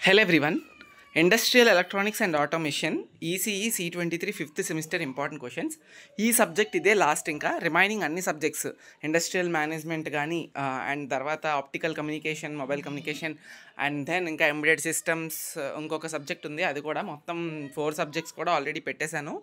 Hello everyone. Industrial Electronics and Automation ECE C23 5th semester important questions. ఈ subject ఇదే last ఇంకా remaining అన్ని subjects industrial management కానీ and తర్వాత optical communication mobile communication and then ఇంకా embedded systems ఇంకొక subject ఉంది. అది కూడా మొత్తం 4 సబ్జెక్ట్స్ కూడా ఆల్రెడీ పెట్టేశాను.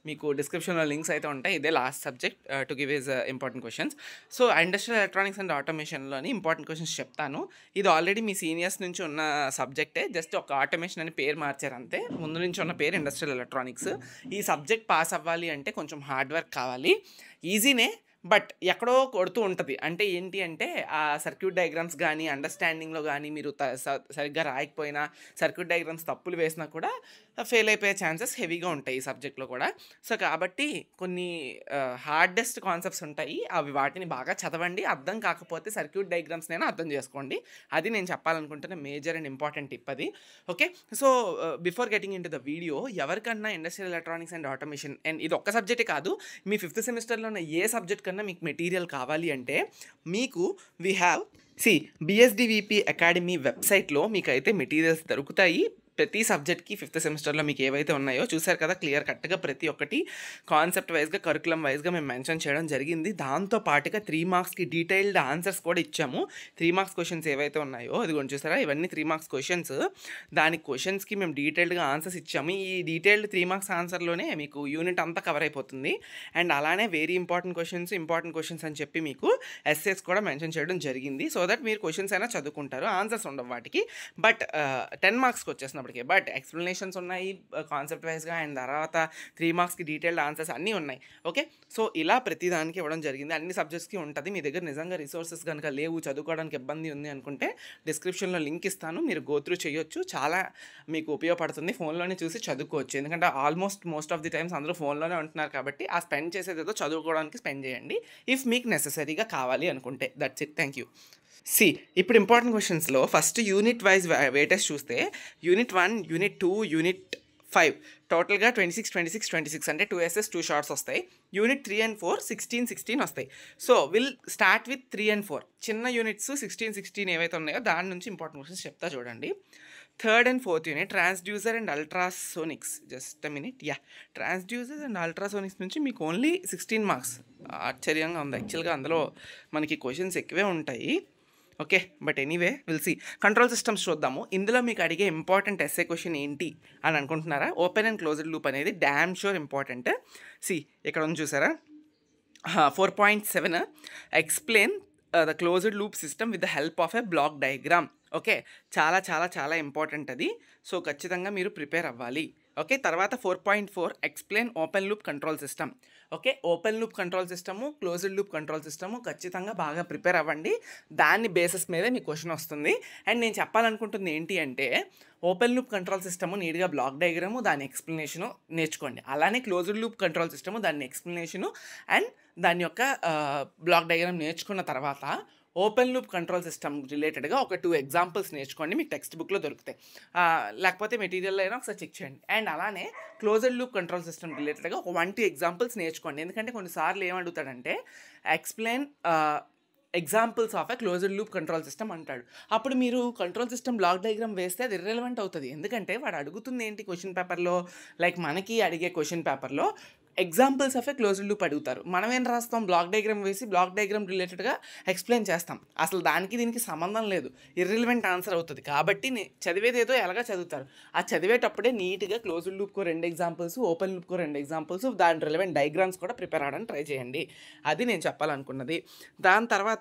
మీకు డిస్క్రిప్షన్లో లింక్స్ అయితే ఉంటాయి. ఇదే last subject to give is important questions. So industrial electronics and ఆటోమేషన్లోని ఇంపార్టెంట్ క్వశ్చన్స్ చెప్తాను. ఇది ఆల్రెడీ మీ సీనియర్స్ నుంచి ఉన్న సబ్జెక్టే, జస్ట్ ఒక ఆటోమేషన్ అని పేరు మార్చారు అంతే. ముందు నుంచి ఉన్న పేరు ఇండస్ట్రియల్ ఎలక్ట్రానిక్స్. ఈ సబ్జెక్ట్ పాస్ అవ్వాలి అంటే కొంచెం హార్డ్ వర్క్ కావాలి. ఈజీనే, బట్ ఎక్కడో కొడుతూ ఉంటుంది. అంటే ఏంటి అంటే ఆ సర్క్యూట్ డయాగ్రామ్స్ కానీ అండర్స్టాండింగ్లో కానీ మీరు సరిగ్గా రాయకపోయినా, సర్క్యూట్ డయాగ్రామ్స్ తప్పులు వేసినా కూడా ఫెయిల్ అయిపోయే ఛాన్సెస్ హెవీగా ఉంటాయి ఈ సబ్జెక్ట్లో కూడా. సో కాబట్టి కొన్ని హార్డెస్ట్ కాన్సెప్ట్స్ ఉంటాయి. అవి వాటిని బాగా చదవండి. అర్థం కాకపోతే సర్క్యూట్ డయాగ్రామ్స్నైనా అర్థం చేసుకోండి. అది నేను చెప్పాలనుకుంటున్న మేజర్ అండ్ ఇంపార్టెంట్ టిప్ అది. Okay, so before getting in to the video, ఎవరికన్నా industrial electronics and automation and ఇది ఒక్క సబ్జెక్టే కాదు, మీ 5th సెమిస్టర్లో ఉన్న ఏ సబ్జెక్ట్ కన్నా మీకు మెటీరియల్ కావాలి అంటే మీకు వీ హ్యావ్ బిఎస్డివిపి అకాడమీ వెబ్సైట్లో మీకు అయితే మెటీరియల్స్ దొరుకుతాయి. ప్రతి సబ్జెక్ట్కి 5th సెమిస్టర్లో మీకు ఏవైతే ఉన్నాయో చూసారు కదా, క్లియర్ కట్గా ప్రతి ఒక్కటి కాన్సెప్ట్ వైజ్గా కరికులం వైజ్గా మేము మెన్షన్ చేయడం జరిగింది. దాంతో పాటుగా 3 మార్క్స్కి డీటెయిల్డ్ ఆన్సర్స్ కూడా ఇచ్చాము. 3 మార్క్స్ క్వశ్చన్స్ ఏవైతే ఉన్నాయో అది కొంచెం చూసారా, ఇవన్నీ 3 మార్క్స్ క్వశ్చన్స్. దాని క్వశ్చన్స్కి మేము డీటెయిల్డ్గా ఆన్సర్స్ ఇచ్చాము. ఈ డీటెయిల్డ్ 3 మార్క్స్ ఆన్సర్లోనే మీకు యూనిట్ అంతా కవర్ అయిపోతుంది. అండ్ అలానే వెరీ ఇంపార్టెంట్ క్వశ్చన్స్ అని చెప్పి మీకు ఎస్సేస్ కూడా మెన్షన్ చేయడం జరిగింది. సో దట్ మీరు క్వశ్చన్స్ అయినా చదువుకుంటారు, ఆన్సర్స్ ఉండవు వాటికి. బట్ 10 మార్క్స్కి వచ్చేసినప్పటికీ బట్ ఎక్స్ప్లెనేషన్స్ ఉన్నాయి కాన్సెప్ట్ వైజ్గా, అండ్ తర్వాత 3 మార్క్స్కి డీటెయిల్డ్ ఆన్సర్స్ అన్నీ ఉన్నాయి. ఓకే, సో ఇలా ప్రతి దానికి ఇవ్వడం జరిగింది. అన్ని సబ్జెక్ట్స్కి ఉంటుంది. మీ దగ్గర నిజంగా రిసోర్సెస్ కనుక లేవు, చదువుకోవడానికి ఇబ్బంది ఉంది అనుకుంటే డిస్క్రిప్షన్లో లింక్ ఇస్తాను, మీరు గో త్రూ చేయొచ్చు. చాలా మీకు ఉపయోగపడుతుంది. ఫోన్లోనే చూసి చదువుకోవచ్చు. ఎందుకంటే మోస్ట్ ఆఫ్ ది టైమ్స్ అందరూ ఫోన్లోనే ఉంటున్నారు కాబట్టి ఆ స్పెండ్ చేసేదేదో చదువుకోవడానికి స్పెండ్ చేయండి, ఇఫ్ మీకు నెససరీగా కావాలి అనుకుంటే. That's it, thank you. ఇప్పుడు ఇంపార్టెంట్ క్వశ్చన్స్లో ఫస్ట్ యూనిట్ వైజ్ వెయిటేజ్ చూస్తే యూనిట్ 1, యూనిట్ 2, యూనిట్ 5 టోటల్గా 26 అంటే 2 essays 2 షార్ట్స్ వస్తాయి. యూనిట్ 3 and 4 16 వస్తాయి. So will start with 3 and 4. చిన్న యూనిట్స్ 16 ఏవైతే ఉన్నాయో దాని నుంచి ఇంపార్టెంట్ క్వశ్చన్స్ చెప్తా చూడండి. 3rd and 4th unit transducer and ultrasonics. Just minute. Transducer and ultrasonics నుంచి మీకు ఓన్లీ 16 మార్క్స్. ఆశ్చర్యంగా ఉంది యాక్చువల్గా, అందులో మనకి క్వశ్చన్స్ ఎక్కువే ఉంటాయి. Okay, but anyway will see. Control systems చూద్దాము. ఇందులో మీకు అడిగే ఇంపార్టెంట్ ఎస్ఏ క్వశ్చన్ ఏంటి అని అనుకుంటున్నారా? ఓపెన్ అండ్ క్లోజ్డ్ లూప్ అనేది డ్యామ్ షూర్ ఇంపార్టెంట్. ఇక్కడ ఉంది చూసారా, 4.7 explain the closed loop system with the help of a block diagram. Okay, చాలా చాలా చాలా ఇంపార్టెంట్ అది. సో ఖచ్చితంగా మీరు ప్రిపేర్ అవ్వాలి. ఓకే, తర్వాత 4.4 explain open loop control system. Okay, open loop control system, closed loop control system ఖచ్చితంగా బాగా ప్రిపేర్ అవ్వండి. దాని బేసిస్ మీదే మీకు క్వశ్చన్ వస్తుంది. అండ్ నేను చెప్పాలనుకుంటుంది ఏంటి అంటే, ఓపెన్ లూప్ కంట్రోల్ సిస్టము నీట్గా బ్లాక్ డయాగ్రాము, దాని ఎక్స్ప్లెనేషను నేర్చుకోండి. అలానే క్లోజ్డ్ లూప్ కంట్రోల్ సిస్టము, దాని ఎక్స్ప్లెనేషను అండ్ దాని యొక్క బ్లాక్ డయాగ్రామ్ నేర్చుకున్న తర్వాత ఓపెన్ లూప్ కంట్రోల్ సిస్టమ్ రిలేటెడ్గా ఒక 2 ఎగ్జాంపుల్స్ నేర్చుకోండి. మీకు టెక్స్ట్ బుక్లో దొరుకుతాయి, లేకపోతే మెటీరియల్లో అయినా ఒకసారి చెక్ చేయండి. అండ్ అలానే క్లోజ్డ్ లూప్ కంట్రోల్ సిస్టమ్ రిలేటెడ్గా ఒక 1-2 ఎగ్జాంపుల్స్ నేర్చుకోండి. ఎందుకంటే కొన్నిసార్లు ఏమడుగుతాడంటే explain examples of a closed loop control system అంటాడు. అప్పుడు మీరు కంట్రోల్ సిస్టమ్ బ్లాక్ డయాగ్రామ్ వేస్తే అది ఇర్రెలవెంట్ అవుతుంది. ఎందుకంటే వాడు అడుగుతుంది ఏంటి క్వశ్చన్ పేపర్లో, లైక్ మనకి అడిగే క్వశ్చన్ పేపర్లో examples of A closed loop అడుగుతారు. మనం ఏం రాస్తాం, బ్లాక్ డయాగ్రామ్ వేసి బ్లాక్ డయాగ్రామ్ రిలేటెడ్గా ఎక్స్ప్లెయిన్ చేస్తాం. అసలు దానికి దీనికి సంబంధం లేదు, ఇర్రిలవెంట్ ఆన్సర్ అవుతుంది. కాబట్టి చదివేది ఏదో ఎలాగా చదువుతారు. ఆ చదివేటప్పుడే నీట్గా క్లోజ్డ్ లూప్కో 2 ఎగ్జాంపుల్స్, ఓపెన్ లూప్కో 2 ఎగ్జాంపుల్స్, దాని రిలవెంట్ డయాగ్రామ్స్ కూడా ప్రిపేర్ అవ్వడానికి ట్రై చేయండి. అది నేను చెప్పాలనుకున్నది. దాని తర్వాత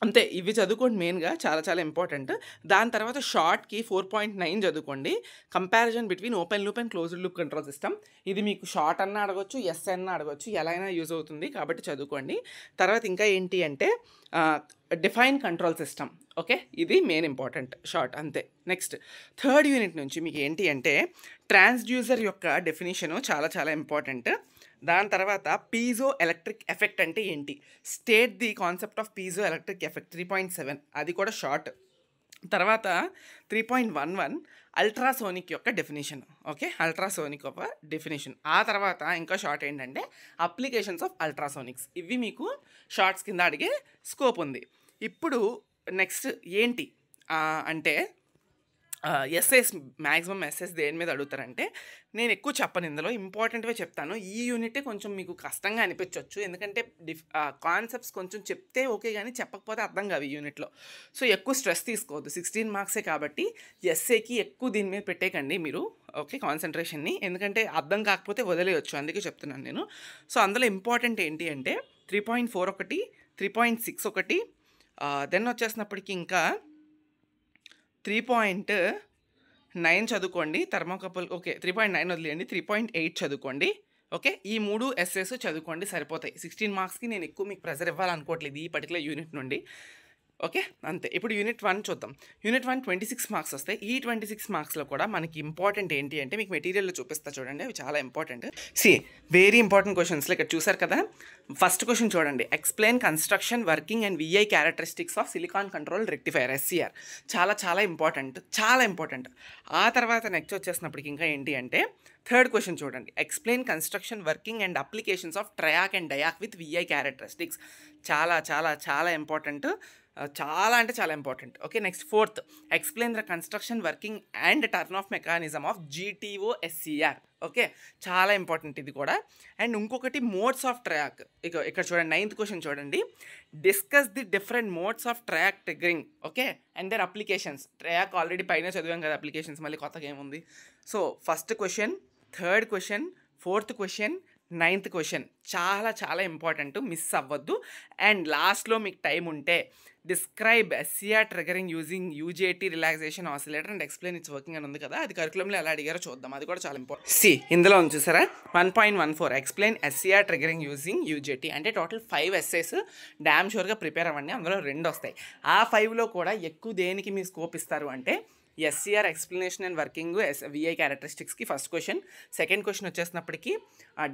అంతే, ఇవి చదువుకోండి మెయిన్గా, చాలా చాలా ఇంపార్టెంట్. దాని తర్వాత షార్ట్కి 4.9 చదువుకోండి, comparison between open loop and closed loop control system. ఇది మీకు షార్ట్ అన్న అడగొచ్చు, ఎస్ అన్న అడగొచ్చు, ఎలా అయినా యూజ్ అవుతుంది కాబట్టి చదువుకోండి. తర్వాత ఇంకా ఏంటి అంటే డిఫైన్ కంట్రోల్ సిస్టమ్. ఓకే, ఇది మెయిన్ ఇంపార్టెంట్ షార్ట్ అంతే. నెక్స్ట్ 3rd యూనిట్ నుంచి మీకు ఏంటి అంటే ట్రాన్స్డ్యూసర్ యొక్క డెఫినేషను చాలా చాలా ఇంపార్టెంట్. దాని తర్వాత పీజో ఎలక్ట్రిక్ ఎఫెక్ట్ అంటే ఏంటి, state the concept of piezo electric effect 3.7, అది కూడా షార్ట్. తర్వాత 3.11 అల్ట్రాసోనిక్ యొక్క డెఫినేషన్. ఓకే, అల్ట్రాసోనిక్ యొక్క డెఫినేషన్. ఆ తర్వాత ఇంకా షార్ట్ ఏంటంటే అప్లికేషన్స్ ఆఫ్ అల్ట్రాసోనిక్స్. ఇవి మీకు షార్ట్స్ కింద అడిగే స్కోప్ ఉంది. ఇప్పుడు నెక్స్ట్ ఏంటి అంటే ఎస్ఎస్ మ్యాక్సిమం ఎస్ఎస్ దేని మీద అడుగుతారంటే నేను ఎక్కువ చెప్పను, ఇందులో ఇంపార్టెంట్వే చెప్తాను. ఈ యూనిటే కొంచెం మీకు కష్టంగా అనిపించవచ్చు, ఎందుకంటే కాన్సెప్ట్స్ కొంచెం చెప్తే ఓకే కానీ చెప్పకపోతే అర్థం కావు ఈ యూనిట్లో. సో ఎక్కువ స్ట్రెస్ తీసుకోవద్దు, 16 మార్క్సే కాబట్టి ఎస్ఏకి ఎక్కువ దీని మీద పెట్టేకండి మీరు, ఓకే, కాన్సన్ట్రేషన్ని, ఎందుకంటే అర్థం కాకపోతే వదిలేయచ్చు, అందుకే చెప్తున్నాను నేను. సో అందులో ఇంపార్టెంట్ ఏంటి అంటే 3.4 ఒకటి, 3.6 ఒకటి, దెన్ వచ్చేసినప్పటికీ ఇంకా 3.9 చదువుకోండి థర్మోకపుల్, ఓకే 3.9 వదిలేయండి, 3.8 చదువుకోండి, ఓకే. ఈ 3 ఎస్ఎస్ చదువుకోండి సరిపోతాయి. 16 మార్క్స్కి నేను ఎక్కువ మీకు ప్రెజర్ ఇవ్వాలనుకోవట్లేదు ఈ పర్టికులర్ యూనిట్ నుండి, ఓకే, అంతే. ఇప్పుడు యూనిట్ 1 చూద్దాం. యూనిట్ 1 26 మార్క్స్ వస్తాయి. ఈ 26 మార్క్స్లో కూడా మనకి ఇంపార్టెంట్ ఏంటి అంటే మీకు మెటీరియల్లో చూపిస్తా చూడండి, అవి చాలా ఇంపార్టెంట్. వెరీ ఇంపార్టెంట్ క్వశ్చన్స్లో ఇక్కడ చూసారు కదా. ఫస్ట్ క్వశ్చన్ చూడండి, explain construction, working and VI characteristics of silicon control rectifier SCR. చాలా చాలా ఇంపార్టెంట్, చాలా ఇంపార్టెంట్. ఆ తర్వాత నెక్స్ట్ వచ్చేసినప్పటికి ఇంకా ఏంటి అంటే థర్డ్ క్వశ్చన్ చూడండి, explain construction, working and applications of TRIAC and DIAC with VI characteristics. చాలా చాలా చాలా ఇంపార్టెంట్, చాలా అంటే చాలా important, okay. Next fourth, explain the construction, working and turn off mechanism of GTO SCR, okay, చాలా important ఇది కూడా. అండ్ ఇంకొకటి మోడ్స్ ఆఫ్ ట్రయాక్. ఇక్కడ చూడండి 9th క్వశ్చన్ చూడండి, discuss the different modes of TRIAC triggering, okay, and their applications. TRIAC already పైన చదివాం కదా, అప్లికేషన్స్ మళ్ళీ కొత్తగా ఏముంది. So first question, third question, fourth question, 9th question చాలా చాలా ఇంపార్టెంట్, మిస్ అవ్వద్దు. అండ్ లాస్ట్లో మీకు టైం ఉంటే describe SCR triggering using UJT relaxation oscillator and explain its working అని ఉంది కదా, అది కరికులంలో ఎలా అడిగారో చూద్దాం, అది కూడా చాలా ఇంపార్టెంట్. ఇందులో ఉంది చూసారా 1.14 explain SCR triggering using UJT, అంటే టోటల్ 5 ఎస్సేస్ డ్యామ్ షూర్గా ప్రిపేర్ అవ్వండి, అందులో 2 వస్తాయి. ఆ 5లో కూడా ఎక్కువ దేనికి మీరు స్కోప్ ఇస్తారు అంటే SCR explanation and working VI క్యారెక్టరిస్టిక్స్కి ఫస్ట్ క్వశ్చన్. సెకండ్ క్వశ్చన్ వచ్చేసినప్పటికీ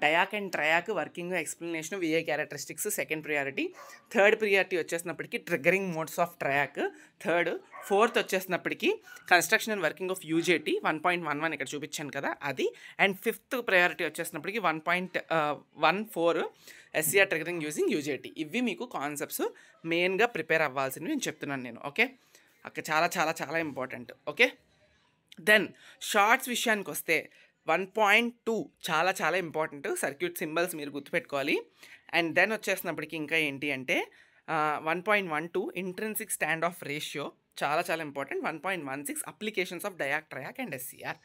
DIAC and TRIAC working explanation VI characteristics second priority. Third priority వచ్చేసినప్పటికీ triggering modes of TRIAC third. Fourth వచ్చేసినప్పటికీ construction and working of UJT 1.11 ఇక్కడ చూపించాను కదా అది. And fifth priority వచ్చేసినప్పటికీ 1.14 SCR triggering using UJT. ఇవి మీకు కాన్సెప్ట్స్ మెయిన్గా ప్రిపేర్ అవ్వాల్సినవి నేను చెప్తున్నాను నేను, ఓకే. అక్కడ చాలా చాలా చాలా ఇంపార్టెంట్, ఓకే. దెన్ షార్ట్స్ విషయానికి వస్తే 1.2 చాలా చాలా ఇంపార్టెంట్, సర్క్యూట్ సింబల్స్ మీరు గుర్తుపెట్టుకోవాలి. అండ్ దెన్ వచ్చేసినప్పటికీ ఇంకా ఏంటి అంటే 1.12 ఇంట్రిన్సిక్ స్టాండ్ ఆఫ్ రేషియో చాలా చాలా important. 1.16 applications of డయాక్ TRIAC and SCR.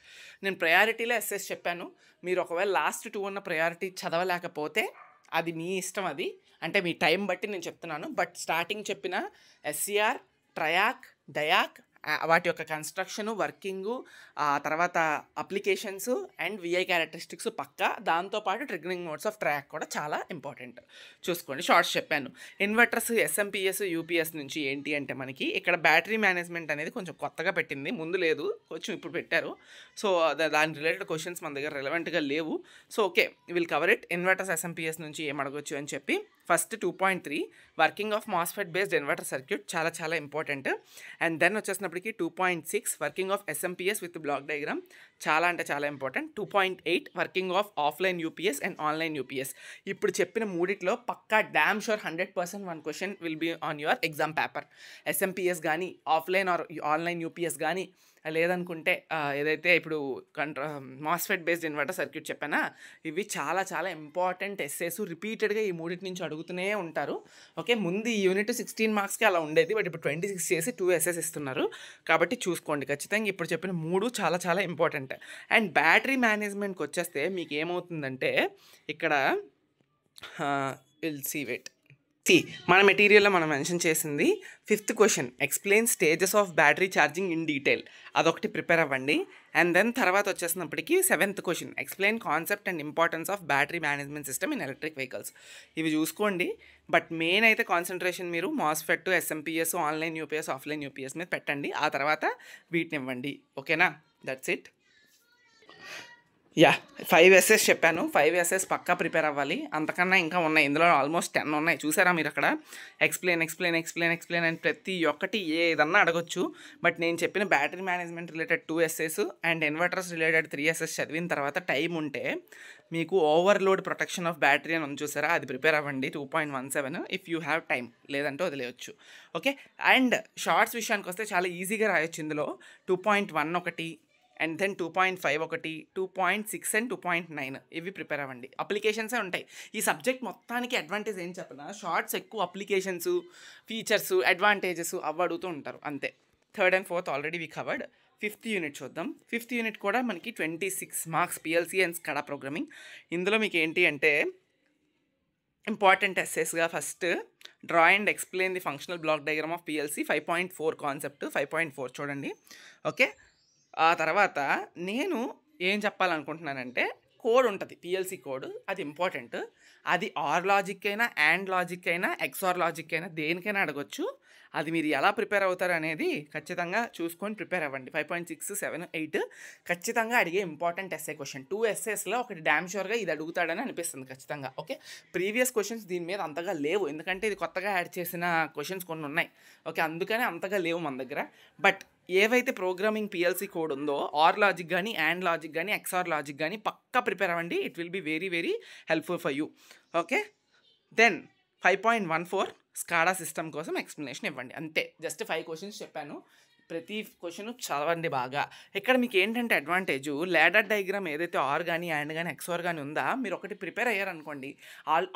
నేను ప్రయారిటీలో ఎస్ఎస్ చెప్పాను, మీరు ఒకవేళ లాస్ట్ 2 ఉన్న ప్రయారిటీ చదవలేకపోతే అది మీ ఇష్టం, అది అంటే మీ టైం బట్టి నేను చెప్తున్నాను. బట్ స్టార్టింగ్ చెప్పిన ఎస్సిఆర్, ట్రయాక్, డయాక్, వాటి యొక్క కన్స్ట్రక్షను, వర్కింగు, తర్వాత అప్లికేషన్స్ అండ్ విఐ క్యారెక్టరిస్టిక్స్ పక్కా, దాంతోపాటు ట్రిగ్గరింగ్ మోడ్స్ ఆఫ్ ట్రయాక్ కూడా చాలా ఇంపార్టెంట్. చూసుకోండి, షార్ట్స్ చెప్పాను. ఇన్వర్టర్స్, ఎస్ఎంపిఎస్, యూపీఎస్ నుంచి ఏంటి అంటే మనకి ఇక్కడ బ్యాటరీ మేనేజ్మెంట్ అనేది కొంచెం కొత్తగా పెట్టింది, ముందు లేదు, కొంచెం ఇప్పుడు పెట్టారు. సో దాని రిలేటెడ్ క్వశ్చన్స్ మన దగ్గర రెలవెంట్గా లేవు. So okay, will cover it. Inverters, SMPS నుంచి ఏం అడగొచ్చు అని చెప్పి first 2.3 working of MOSFET based inverter circuit చాలా చాలా ఇంపార్టెంట్. అండ్ దెన్ వచ్చేసినప్పటికీ 2.6 working of SMPS with block diagram చాలా అంటే చాలా important. 2.8 working of offline UPS and online UPS. ఇప్పుడు చెప్పిన మూడిట్లో పక్కా damn sure 100% 1 question will be on your exam paper. SMPS కానీ ఆఫ్లైన్ ఆర్ ఆన్లైన్ యూపీఎస్ కానీ, లేదనుకుంటే ఏదైతే ఇప్పుడు మాస్ఫెట్ బేస్డ్ ఇన్వర్టర్ సర్క్యూట్ చెప్పానా, ఇవి చాలా చాలా ఇంపార్టెంట్ ఎస్సేస్. రిపీటెడ్గా ఈ మూడింటి నుంచి అడుగుతూనే ఉంటారు, ఓకే. ముందు ఈ యూనిట్ 16 మార్క్స్కి అలా ఉండేది, బట్ ఇప్పుడు 26 చేసి 2 ఎస్ఎస్ ఇస్తున్నారు, కాబట్టి చూసుకోండి ఖచ్చితంగా. ఇప్పుడు చెప్పిన 3 చాలా చాలా ఇంపార్టెంట్. అండ్ బ్యాటరీ మేనేజ్మెంట్కి వచ్చేస్తే మీకు ఏమవుతుందంటే ఇక్కడ విల్ సీ వెయిట్ మన మెటీరియల్లో మనం మెన్షన్ చేసింది 5th question, explain stages of battery charging in detail, అదొకటి ప్రిపేర్ అవ్వండి. అండ్ దెన్ తర్వాత వచ్చేసినప్పటికీ 7th question, explain concept and importance of battery management system in electric vehicles. ఇవి చూసుకోండి, బట్ మెయిన్ అయితే concentration మీరు MOSFET, SMPS, online UPS, offline UPS మీద పెట్టండి, ఆ తర్వాత వీటిని ఇవ్వండి, ఓకేనా. That's it. యా 5 ఎస్ఎస్ చెప్పాను. 5 ఎస్ఎస్ పక్కా ప్రిపేర్ అవ్వాలి. అంతకన్నా ఇంకా ఉన్నాయి. ఇందులో ఆల్మోస్ట్ 10 ఉన్నాయి. చూసారా మీరు అక్కడ? ఎక్స్ప్లెయిన్ అని ప్రతి ఒక్కటి ఏదన్నా అడగొచ్చు. బట్ నేను చెప్పిన battery management related 2 SS and inverters related 3 SS చదివిన తర్వాత టైం ఉంటే మీకు ఓవర్లోడ్ ప్రొటెక్షన్ ఆఫ్ బ్యాటరీ అని ఉంది చూసారా, అది ప్రిపేర్ అవ్వండి 2.17 ఇఫ్ యూ హ్యావ్ టైం, లేదంటే వదిలేయచ్చు. ఓకే, అండ్ షార్ట్స్ విషయానికి వస్తే చాలా ఈజీగా రాయొచ్చు. ఇందులో 2.1 ఒకటి, అండ్ దెన్ 2.5 ఒకటి, 2.6 అండ్ 2.9 ఇవి ప్రిపేర్ అవ్వండి. అప్లికేషన్సే ఉంటాయి. ఈ సబ్జెక్ట్ మొత్తానికి అడ్వాంటేజ్ ఏం చెప్పినా, షార్ట్స్ ఎక్కువ అప్లికేషన్స్, ఫీచర్స్, అడ్వాంటేజెస్ అవి అడుగుతూ ఉంటారు అంతే. 3rd and 4th already we covered. 5th unit చూద్దాం. 5th యూనిట్ కూడా మనకి 26 marks PLC and SCADA programming. ఇందులో మీకు ఏంటి అంటే ఇంపార్టెంట్ ఎస్సెస్గా first draw and explain the functional block diagram of PLC 5.4 concept 5.4 చూడండి. ఓకే, ఆ తర్వాత నేను ఏం చెప్పాలనుకుంటున్నానంటే కోడ్ ఉంటుంది, పిఎల్సి కోడ్, అది ఇంపార్టెంట్. అది ఆర్ లాజిక్ అయినా, అండ్ లాజిక్ అయినా, ఎక్స్ఆర్ లాజిక్ అయినా, దేనికైనా అడగొచ్చు. అది మీరు ఎలా ప్రిపేర్ అవుతారు అనేది ఖచ్చితంగా చూసుకొని ప్రిపేర్ అవ్వండి. 5.6, 7, 8 ఖచ్చితంగా అడిగే ఇంపార్టెంట్ ఎస్ఏ క్వశ్చన్. 2 ఎస్ఏస్లో ఒకటి డ్యామ్ షూర్గా ఇది అడుగుతాడని అనిపిస్తుంది ఖచ్చితంగా. ఓకే, ప్రీవియస్ క్వశ్చన్స్ దీని మీద అంతగా లేవు, ఎందుకంటే ఇది కొత్తగా యాడ్ చేసిన క్వశ్చన్స్ కొన్ని ఉన్నాయి. ఓకే, అందుకనే అంతగా లేవు మన దగ్గర. బట్ ఏవైతే ప్రోగ్రామింగ్ పిఎల్సి కోడ్ ఉందో, ఆర్ లాజిక్ కానీ, అండ్ లాజిక్ కానీ, ఎక్స్ఆర్ లాజిక్ కానీ పక్కా ప్రిపేర్ అవ్వండి. It will be very very helpful for you. Okay, then 5.14 SCADA system కోసం ఎక్స్ప్లెనేషన్ ఇవ్వండి. అంతే, జస్ట్ 5 క్వశ్చన్స్ చెప్పాను. ప్రతి క్వశ్చన్ చదవండి బాగా. ఇక్కడ మీకు ఏంటంటే అడ్వాంటేజు, లేడర్ డయాగ్రామ్ ఏదైతే ఆర్ కానీ, అండ్ కానీ, ఎక్స్ఆర్ కానీ ఉందా, మీరు ఒకటి ప్రిపేర్ అయ్యారనుకోండి,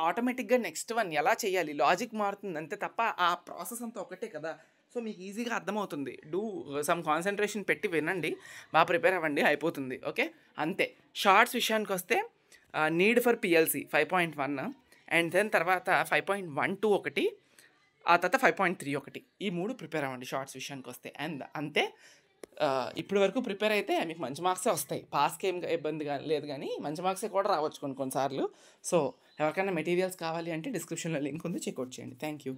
ఆటోమేటిక్గా నెక్స్ట్ వన్ ఎలా చేయాలి, లాజిక్ మారుతుంది అంతే తప్ప ఆ ప్రాసెస్ అంతా ఒకటే కదా. సో మీకు ఈజీగా అర్థమవుతుంది. డూ సమ్ కాన్సన్ట్రేషన్ పెట్టి వినండి, బాగా ప్రిపేర్ అవ్వండి, అయిపోతుంది. ఓకే, అంతే. షార్ట్స్ విషయానికి వస్తే need for PLC 5.1 and then తర్వాత 5.12 ఒకటి, ఆ తర్వాత 5.3 ఒకటి, ఈ 3 ప్రిపేర్ అవ్వండి షార్ట్స్ విషయానికి వస్తే. అండ్ అంతే, ఇప్పటి వరకు ప్రిపేర్ అయితే మీకు మంచి మార్క్సే వస్తాయి. పాస్కి ఏం ఇబ్బంది లేదు, కానీ మంచి మార్క్సే కూడా రావచ్చు కొన్నిసార్లు. సో ఎవరికైనా మెటీరియల్స్ కావాలి అంటే డిస్క్రిప్షన్లో లింక్ ఉంది, చెక్అవుట్ చేయండి. Thank you.